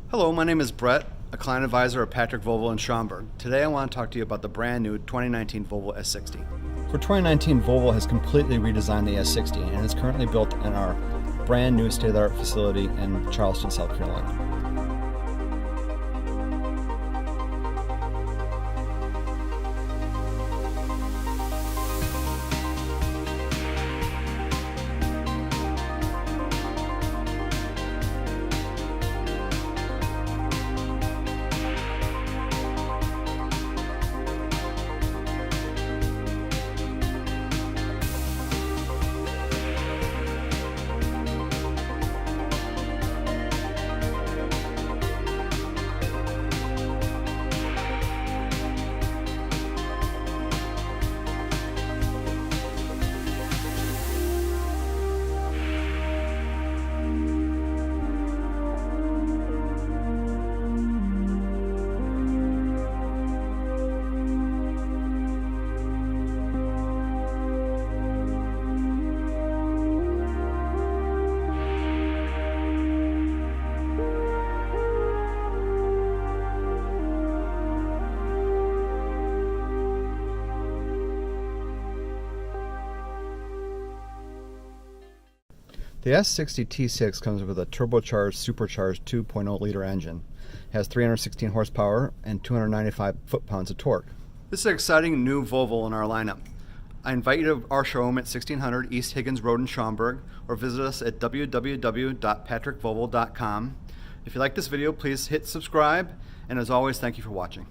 Hello, my name is Brett, a client advisor at Patrick Volvo in Schaumburg. Today I want to talk to you about the brand new 2019 Volvo S60. For 2019, Volvo has completely redesigned the S60 and is currently built in our brand new state-of-the-art facility in Charleston, South Carolina. The S60T6 comes with a turbocharged, supercharged 2.0-liter engine. It has 316 horsepower and 295 foot-pounds of torque. This is an exciting new Volvo in our lineup. I invite you to our showroom at 1600 East Higgins Road in Schaumburg, or visit us at www.patrickvolvo.com. If you like this video, please hit subscribe, and as always, thank you for watching.